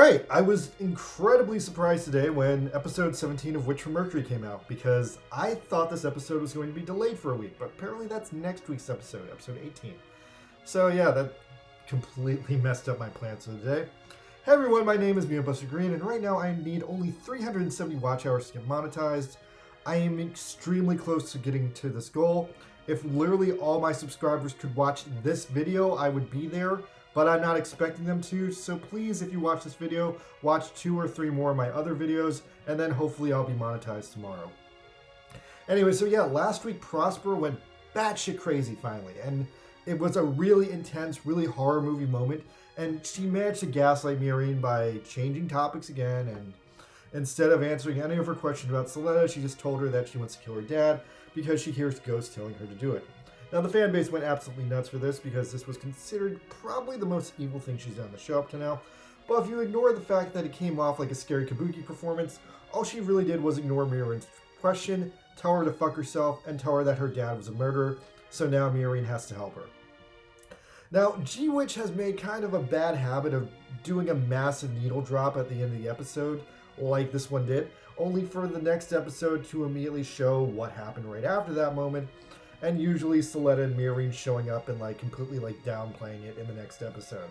Alright, I was incredibly surprised today when episode 17 of Witch from Mercury came out because I thought this episode was going to be delayed for a week, but apparently that's next week's episode, episode 18. So yeah, that completely messed up my plans for the day. Hey everyone, my name is Buster Green, and right now I need only 370 watch hours to get monetized. I am extremely close to getting to this goal. If literally all my subscribers could watch this video, I would be there. But I'm not expecting them to, so please, if you watch this video, watch 2 or 3 more of my other videos, and then hopefully I'll be monetized tomorrow. Anyway, so yeah, last week Prospera went batshit crazy finally, and it was a really intense, really horror movie moment, and she managed to gaslight Miriam by changing topics again, and instead of answering any of her questions about Soletta, she just told her that she wants to kill her dad because she hears ghosts telling her to do it. Now, the fan base went absolutely nuts for this because this was considered probably the most evil thing she's done on the show up to now. But if you ignore the fact that it came off like a scary kabuki performance, all she really did was ignore Miriam's question, tell her to fuck herself, and tell her that her dad was a murderer, so now Miriam has to help her. Now, G-Witch has made kind of a bad habit of doing a massive needle drop at the end of the episode, like this one did, only for the next episode to immediately show what happened right after that moment, and usually Soletta and Miriam showing up and completely downplaying it in the next episode.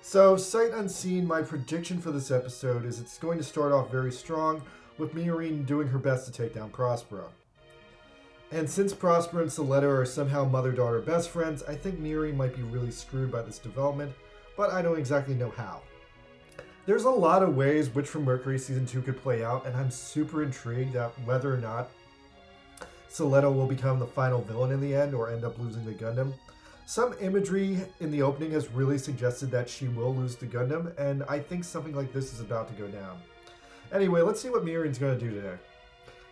So, sight unseen, my prediction for this episode is it's going to start off very strong, with Miriam doing her best to take down Prospera. And since Prospera and Soletta are somehow mother-daughter best friends, I think Miriam might be really screwed by this development, but I don't exactly know how. There's a lot of ways Witch from Mercury Season 2 could play out, and I'm super intrigued at whether or not Soletta will become the final villain in the end or end up losing the Gundam. Some imagery in the opening has really suggested that she will lose the Gundam, and I think something like this is about to go down. Anyway, let's see what Miriam's going to do today.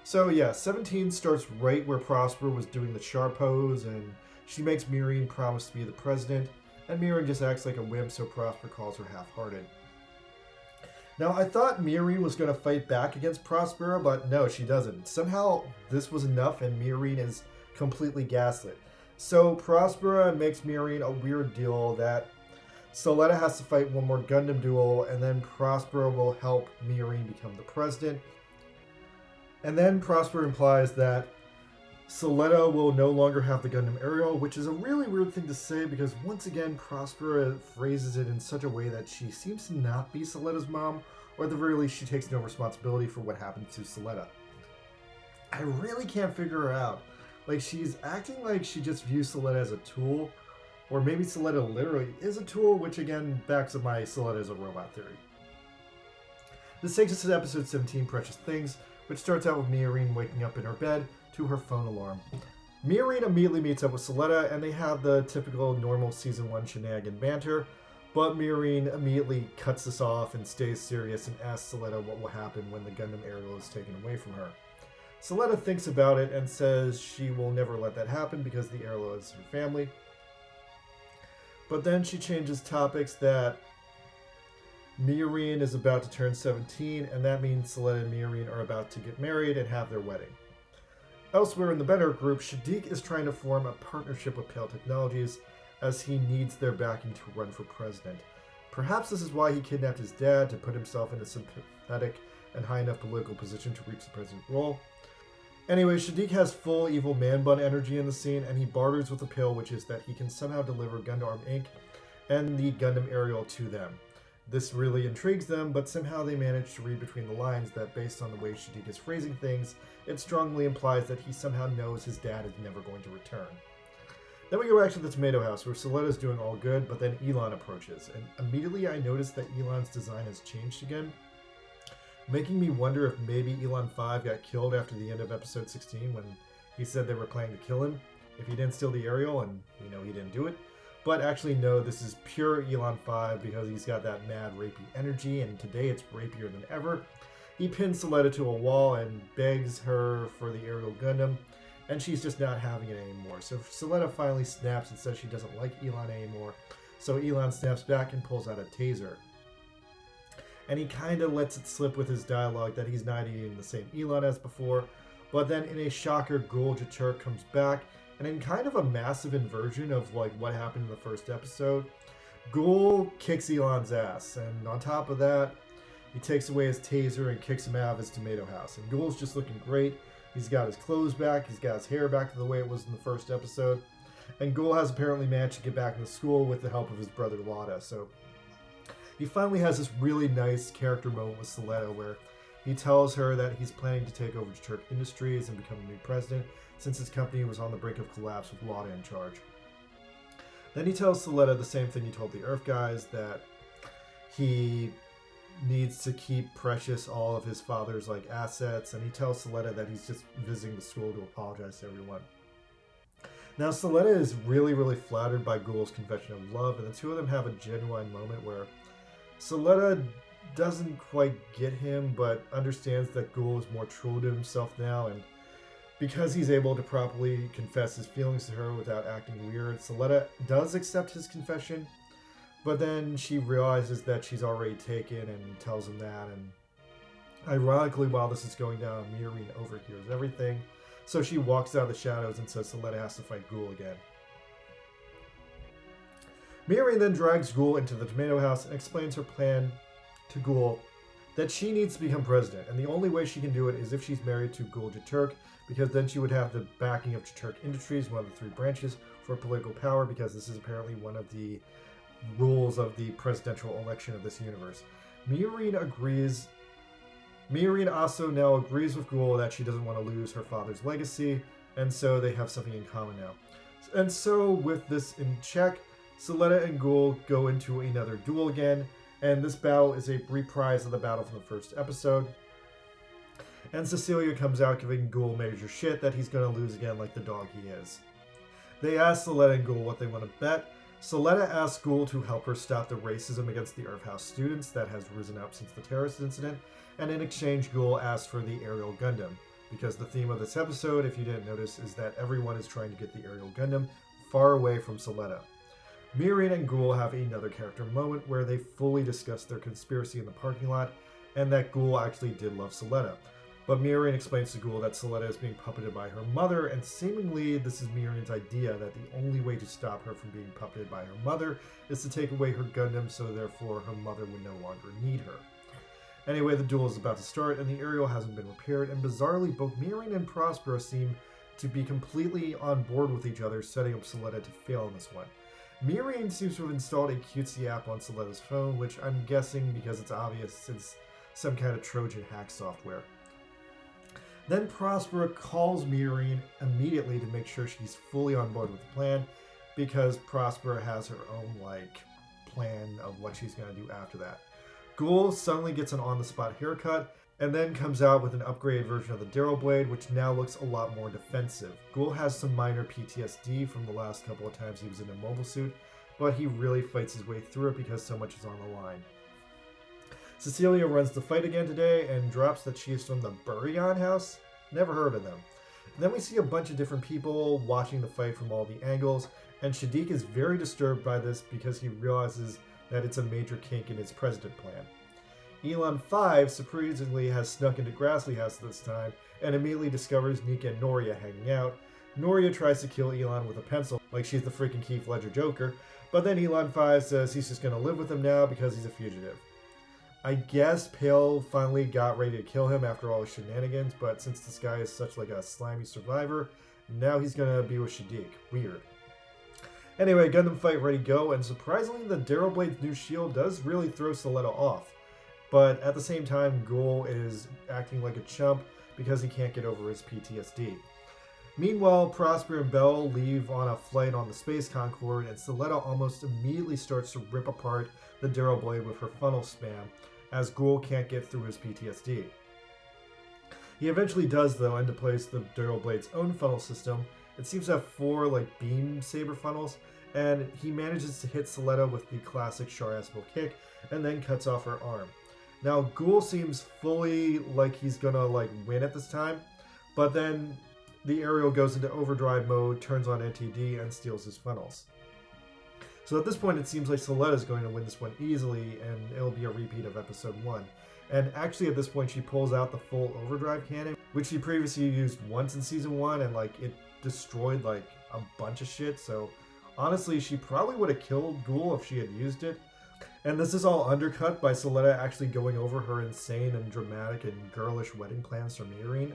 So yeah, 17 starts right where Prospera was doing the sharp pose, and she makes Miriam promise to be the president, and Miriam just acts like a wimp, so Prospera calls her half-hearted. Now, I thought Miriam was going to fight back against Prospera, but no, she doesn't. Somehow, this was enough, and Miriam is completely gaslit. So, Prospera makes Miriam a weird deal that Soletta has to fight one more Gundam duel, and then Prospera will help Miriam become the president. And then Prospera implies that Soletta will no longer have the Gundam aerial, which is a really weird thing to say because once again Prospera phrases it in such a way that she seems to not be Soletta's mom, or at the very least she takes no responsibility for what happened to Soletta. I really can't figure her out. She's acting like she just views Soletta as a tool, or maybe Soletta literally is a tool, which again backs up my Soletta as a robot theory. This takes us to episode 17, Precious Things, which starts out with Miriam waking up in her bed to her phone alarm. Miriam immediately meets up with Soletta, and they have the typical normal Season 1 shenanigan banter, but Miriam immediately cuts this off and stays serious and asks Soletta what will happen when the Gundam aerial is taken away from her. Soletta thinks about it and says she will never let that happen because the aerial is her family. But then she changes topics that Miriam is about to turn 17, and that means Soletta and Miriam are about to get married and have their wedding. Elsewhere in the Benner group, Shadiq is trying to form a partnership with Pale Technologies as he needs their backing to run for president. Perhaps this is why he kidnapped his dad, to put himself in a sympathetic and high enough political position to reach the president role. Anyway, Shadiq has full evil man bun energy in the scene, and he barters with the Pale Witches that he can somehow deliver Gundam Inc. and the Gundam aerial to them. This really intrigues them, but somehow they manage to read between the lines that based on the way Shadiq is phrasing things, it strongly implies that he somehow knows his dad is never going to return. Then we go back to the Tomato House, where Soletta's doing all good, but then Elon approaches, and immediately I noticed that Elon's design has changed again, making me wonder if maybe Elon 5 got killed after the end of episode 16 when he said they were planning to kill him if he didn't steal the aerial, and we know he didn't do it. But actually, no, this is pure Elon 5 because he's got that mad rapey energy, and today it's rapier than ever. He pins Soletta to a wall and begs her for the aerial Gundam, and she's just not having it anymore. So Soletta finally snaps and says she doesn't like Elon anymore, so Elon snaps back and pulls out a taser. And he kind of lets it slip with his dialogue that he's not eating the same Elon as before, but then in a shocker, Gul Jatur comes back, and in kind of a massive inversion of what happened in the first episode, Ghoul kicks Elon's ass, and on top of that, he takes away his taser and kicks him out of his tomato house. And Ghoul's just looking great. He's got his clothes back, he's got his hair back to the way it was in the first episode. And Ghoul has apparently managed to get back into school with the help of his brother Lada. So he finally has this really nice character moment with Suletta where he tells her that he's planning to take over Turk Industries and become a new president since his company was on the brink of collapse with Lada in charge. Then he tells Suletta the same thing he told the Earth guys, that he needs to keep precious all of his father's assets, and he tells Suletta that he's just visiting the school to apologize to everyone. Now Suletta is really, really flattered by Ghoul's confession of love, and the two of them have a genuine moment where Suletta doesn't quite get him, but understands that Ghoul is more true to himself now, and because he's able to properly confess his feelings to her without acting weird, Suletta does accept his confession, but then she realizes that she's already taken and tells him that, and ironically, while this is going down, Mercury overhears everything, so she walks out of the shadows and says Suletta has to fight Ghoul again. Mercury then drags Ghoul into the tomato house and explains her plan to Ghoul that she needs to become president, and the only way she can do it is if she's married to Ghoul Jaturk, because then she would have the backing of Jaturk Industries, one of the three branches, for political power, because this is apparently one of the rules of the presidential election of this universe. Mercury agrees. Mercury also now agrees with Ghoul that she doesn't want to lose her father's legacy, and so they have something in common now. And so, with this in check, Suletta and Ghoul go into another duel again, and this battle is a reprise of the battle from the first episode. And Cecilia comes out giving Ghoul major shit that he's going to lose again like the dog he is. They ask Suletta and Ghoul what they want to bet. Suletta asks Ghoul to help her stop the racism against the Earth House students that has risen up since the terrorist incident, and in exchange Ghoul asks for the aerial Gundam, because the theme of this episode, if you didn't notice, is that everyone is trying to get the aerial Gundam far away from Suletta. Mercury and Ghoul have another character moment where they fully discuss their conspiracy in the parking lot, and that Ghoul actually did love Suletta. But Mercury explains to Ghoul that Suletta is being puppeted by her mother, and seemingly this is Mercury's idea that the only way to stop her from being puppeted by her mother is to take away her Gundam, so therefore her mother would no longer need her. Anyway, the duel is about to start, and the aerial hasn't been repaired, and bizarrely, both Mercury and Prospero seem to be completely on board with each other, setting up Suletta to fail in this one. Mercury seems to have installed a cutesy app on Suletta's phone, which I'm guessing because it's obvious it's some kind of Trojan hack software. Then Prospero calls Mercury immediately to make sure she's fully on board with the plan, because Prospero has her own plan of what she's going to do after that. Ghoul suddenly gets an on-the-spot haircut, and then comes out with an upgraded version of the Darrow Blade, which now looks a lot more defensive. Ghoul has some minor PTSD from the last couple of times he was in a mobile suit, but he really fights his way through it because so much is on the line. Cecilia runs the fight again today and drops that she is from the Burion House. Never heard of them. And then we see a bunch of different people watching the fight from all the angles, and Shadiq is very disturbed by this because he realizes that it's a major kink in his president plan. Elon 5 surprisingly has snuck into Grassley House this time and immediately discovers Nika and Noria hanging out. Noria tries to kill Elon with a pencil like she's the freaking Keith Ledger Joker, but then Elon 5 says he's just going to live with him now because he's a fugitive. I guess Pale finally got ready to kill him after all his shenanigans, but since this guy is such a slimy survivor, now he's gonna be with Shadiq. Weird. Anyway, Gundam fight ready to go, and surprisingly the Darrow Blade's new shield does really throw Suletta off. But at the same time, Ghoul is acting like a chump because he can't get over his PTSD. Meanwhile, Prosper and Bell leave on a flight on the Space Concorde, and Suletta almost immediately starts to rip apart the Darrow Blade with her funnel spam, as Ghoul can't get through his PTSD. He eventually does, though, and deploys the Darrow Blade's own funnel system. It seems to have 4 beam saber funnels, and he manages to hit Suletta with the classic Shar-Aspel kick, and then cuts off her arm. Now, Ghoul seems fully like he's gonna win at this time, but then the aerial goes into overdrive mode, turns on NTD, and steals his funnels. So at this point, it seems like Suletta is going to win this one easily, and it'll be a repeat of episode 1. And actually, at this point, she pulls out the full overdrive cannon, which she previously used once in season 1, and it destroyed a bunch of shit. So Honestly, she probably would have killed Ghoul if she had used it. And this is all undercut by Soletta actually going over her insane and dramatic and girlish wedding plans for Miorine.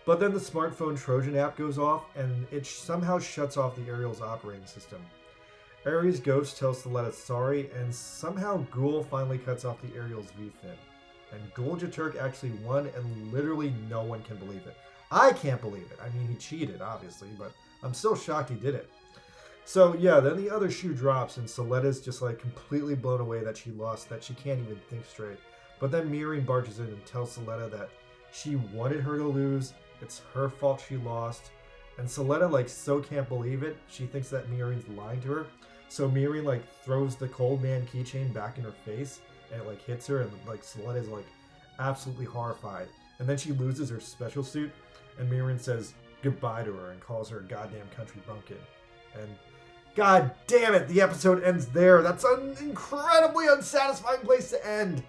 But then the smartphone Trojan app goes off, and it somehow shuts off the Ariel's operating system. Ares' ghost tells Soletta sorry, and somehow Ghoul finally cuts off the Ariel's V-fin. And Ghoul Jaturk actually won, and literally no one can believe it. I can't believe it. I mean, he cheated, obviously, but I'm still shocked he did it. So yeah, then the other shoe drops, and Soletta's just like completely blown away that she lost, that she can't even think straight. But then Miorine barges in and tells Soletta that she wanted her to lose, it's her fault she lost, and Soletta like so can't believe it. She thinks that Miorine's lying to her. So Miorine like throws the cold man keychain back in her face, and it like hits her, and like Soletta's like absolutely horrified. And then she loses her special suit, and Miorine says goodbye to her and calls her a goddamn country bumpkin. And god damn it, the episode ends there. That's an incredibly unsatisfying place to end.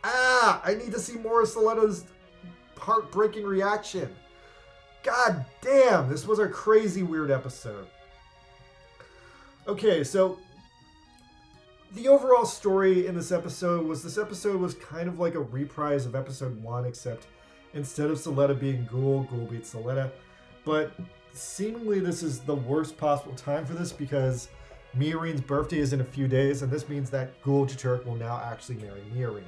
I need to see more of Soletta's heartbreaking reaction. God damn, this was a crazy weird episode. Okay, so the overall story in this episode was kind of like a reprise of episode 1, except instead of Soletta being Ghoul, Ghoul beats Soletta. But seemingly this is the worst possible time for this because Miorine's birthday is in a few days, and this means that Ghoul Jaturk will now actually marry Miorine.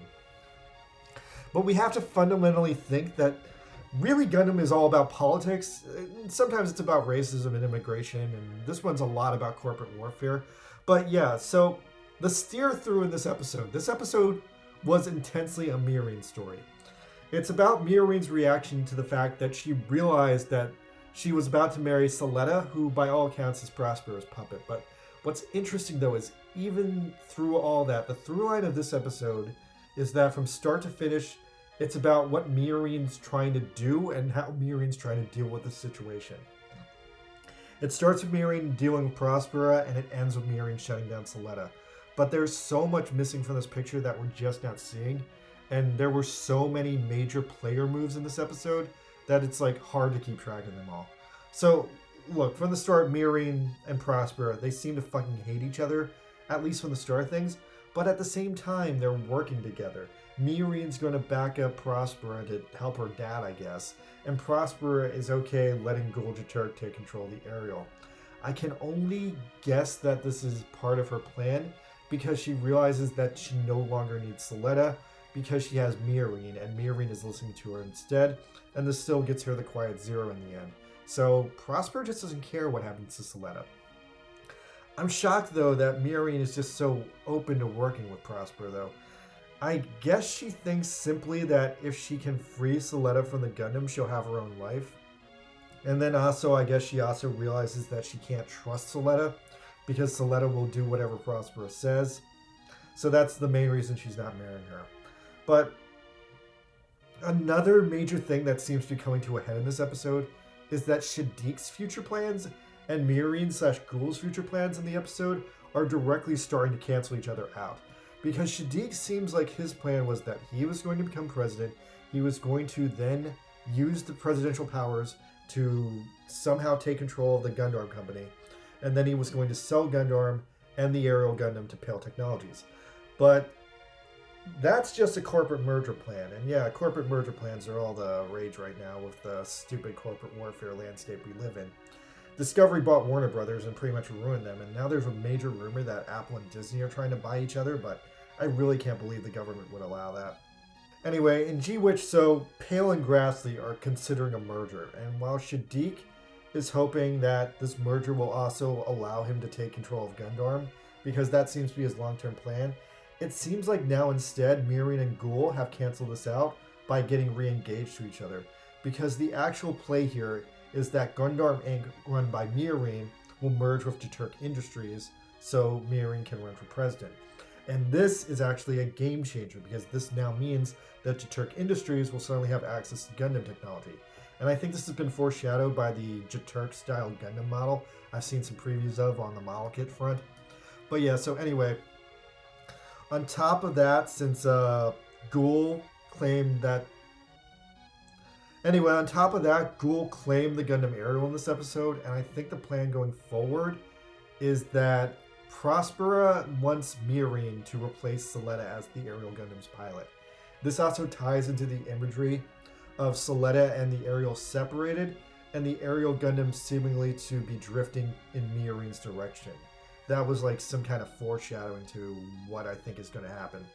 But we have to fundamentally think that really Gundam is all about politics. Sometimes it's about racism and immigration, and this one's a lot about corporate warfare. But yeah, so the steer through in this episode was intensely a Miorine story. It's about Miorine's reaction to the fact that she realized that she was about to marry Soletta, who by all accounts is Prospero's puppet. But what's interesting though is even through all that, the through line of this episode is that from start to finish, it's about what Miorine's trying to do and how Miorine's trying to deal with the situation. It starts with Miorine dealing with Prospera, and it ends with Miorine shutting down Soletta. But there's so much missing from this picture that we're just not seeing, and there were so many major player moves in this episode that it's like hard to keep track of them all. So look, from the start, Miorine and Prospera, they seem to fucking hate each other, at least from the start of things, but at the same time, they're working together. Miorine's going to back up Prospera to help her dad, I guess, and Prospera is okay letting Ghoul Jaturk take control of the Ariel. I can only guess that this is part of her plan because she realizes that she no longer needs Soletta because she has Miorine, and Miorine is listening to her instead, and this still gets her the quiet zero in the end. So Prospera just doesn't care what happens to Soletta. I'm shocked though that Miorine is just so open to working with Prospera though. I guess she thinks simply that if she can free Soletta from the Gundam, she'll have her own life. And then also, I guess she also realizes that she can't trust Soletta because Soletta will do whatever Prospera says. So that's the main reason she's not marrying her. But another major thing that seems to be coming to a head in this episode is that Shadik's future plans and Miorine/Ghoul's future plans in the episode are directly starting to cancel each other out. Because Shadik seems like his plan was that he was going to become president, he was going to then use the presidential powers to somehow take control of the Gundam company, and then he was going to sell Gundam and the Aerial Gundam to Pale Technologies. But that's just a corporate merger plan, and yeah, corporate merger plans are all the rage right now with the stupid corporate warfare landscape we live in. Discovery bought Warner Brothers and pretty much ruined them, and now there's a major rumor that Apple and Disney are trying to buy each other, but I really can't believe the government would allow that. Anyway, in G-Witch, so Pale and Grassley are considering a merger, and while Shadik is hoping that this merger will also allow him to take control of Gundam, because that seems to be his long-term plan, it seems like now instead Miorine and Ghoul have canceled this out by getting re-engaged to each other, because the actual play here is that Gundam Inc., run by Miorine, will merge with Jaturk Industries, so Miorine can run for president. And this is actually a game changer, because this now means that Jaturk Industries will suddenly have access to Gundam technology. And I think this has been foreshadowed by the Jaturk-style Gundam model I've seen some previews of on the model kit front. But yeah, so anyway, on top of that, since Ghoul claimed that Anyway, on top of that, Ghoul claimed the Gundam Aerial in this episode, and I think the plan going forward is that Prospera wants Miorine to replace Soletta as the Aerial Gundam's pilot. This also ties into the imagery of Soletta and the Aerial separated, and the Aerial Gundam seemingly to be drifting in Miorine's direction. That was like some kind of foreshadowing to what I think is going to happen.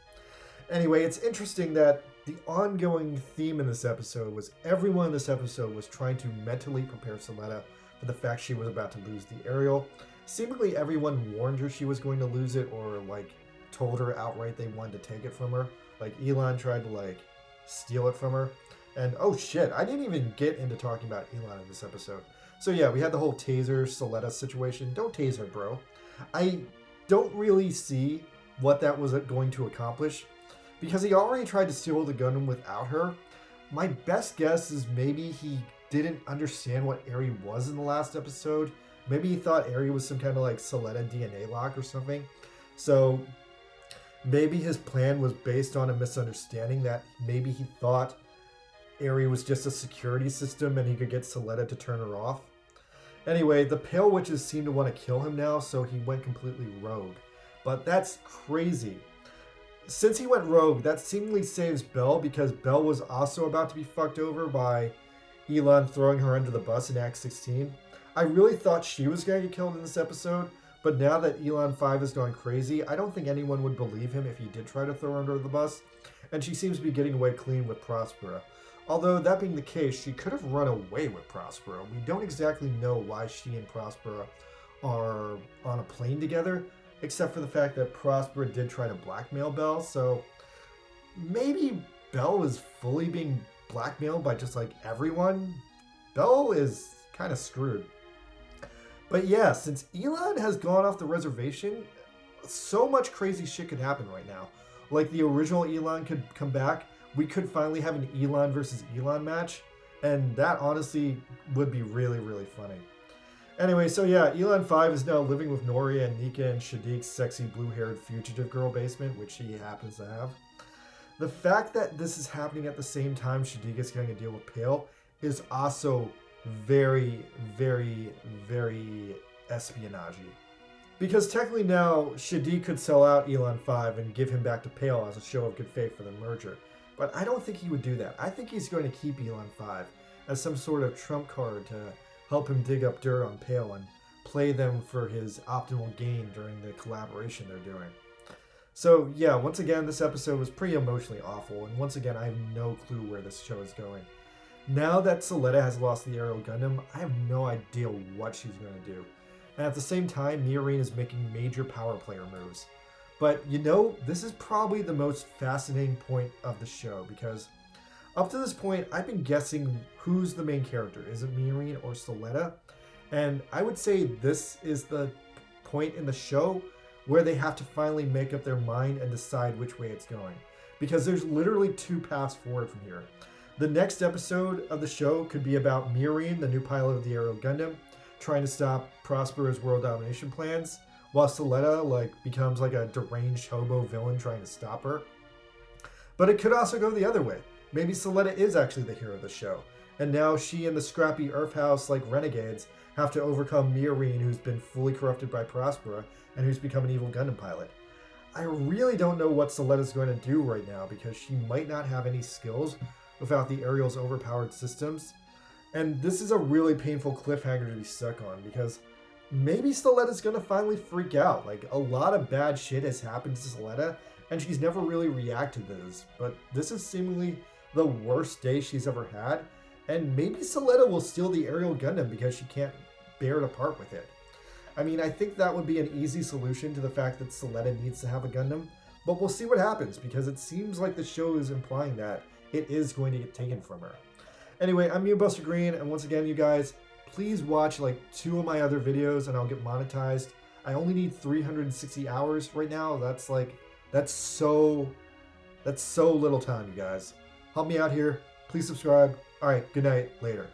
Anyway, it's interesting that the ongoing theme in this episode was everyone in this episode was trying to mentally prepare Soletta for the fact she was about to lose the Aerial. Seemingly everyone warned her she was going to lose it, or like told her outright they wanted to take it from her. Like Elon tried to like steal it from her. And oh shit, I didn't even get into talking about Elon in this episode. So yeah, we had the whole taser Soletta situation. Don't tase her, bro. I don't really see what that was going to accomplish, because he already tried to steal the Gundam without her. My best guess is maybe he didn't understand what Eri was in the last episode. Maybe he thought Eri was some kind of like Soletta DNA lock or something. So maybe his plan was based on a misunderstanding, that maybe he thought Eri was just a security system and he could get Soletta to turn her off. Anyway, the Pale Witches seem to want to kill him now, so he went completely rogue. But that's crazy. Since he went rogue, that seemingly saves Belle, because Belle was also about to be fucked over by Elon throwing her under the bus in Act 16. I really thought she was going to get killed in this episode, but now that Elon 5 has gone crazy, I don't think anyone would believe him if he did try to throw her under the bus, and she seems to be getting away clean with Prospera. Although, that being the case, she could have run away with Prospera. We don't exactly know why she and Prospera are on a plane together, except for the fact that Prospera did try to blackmail Belle, so maybe Belle is fully being blackmailed by just like everyone. Belle is kind of screwed. But yeah, since Elon has gone off the reservation, so much crazy shit could happen right now. Like the original Elon could come back. We could finally have an Elon versus Elon match, and that honestly would be really, really funny. Anyway, so yeah, Elon 5 is now living with Noria and Nika in Shadik's sexy blue-haired fugitive girl basement, which he happens to have. The fact that this is happening at the same time Shadik is going to deal with Pale is also very, very, very espionage-y. Because technically now, Shadik could sell out Elon 5 and give him back to Pale as a show of good faith for the merger. But I don't think he would do that. I think he's going to keep Elon 5 as some sort of trump card to help him dig up dirt on Pale and play them for his optimal gain during the collaboration they're doing. So yeah, once again, this episode was pretty emotionally awful, and once again, I have no clue where this show is going. Now that Soletta has lost the Aerial Gundam, I have no idea what she's going to do. And at the same time, Miorine is making major power player moves. But you know, this is probably the most fascinating point of the show, because up to this point, I've been guessing who's the main character. Is it Miorine or Soletta? And I would say this is the point in the show where they have to finally make up their mind and decide which way it's going. Because there's literally two paths forward from here. The next episode of the show could be about Miorine, the new pilot of the Aerial Gundam, trying to stop Prospera's world domination plans, while Soletta becomes like a deranged hobo villain trying to stop her. But it could also go the other way. Maybe Soletta is actually the hero of the show, and now she and the scrappy Earth House renegades have to overcome Miorine, who's been fully corrupted by Prospera and who's become an evil Gundam pilot. I really don't know what Soletta's going to do right now, because she might not have any skills without the Aerial's overpowered systems. And this is a really painful cliffhanger to be stuck on, because maybe Soletta's going to finally freak out. A lot of bad shit has happened to Soletta, and she's never really reacted to this. But this is seemingly the worst day she's ever had, and maybe Soletta will steal the Aerial Gundam because she can't bear to part with it. I mean, I think that would be an easy solution to the fact that Soletta needs to have a Gundam, but we'll see what happens, because it seems like the show is implying that it is going to get taken from her. Anyway, I'm you, Buster Green, and once again, you guys, please watch 2 of my other videos and I'll get monetized. I only need 360 hours right now. That's so little time, you guys. Help me out here. Please subscribe. All right, good night. Later.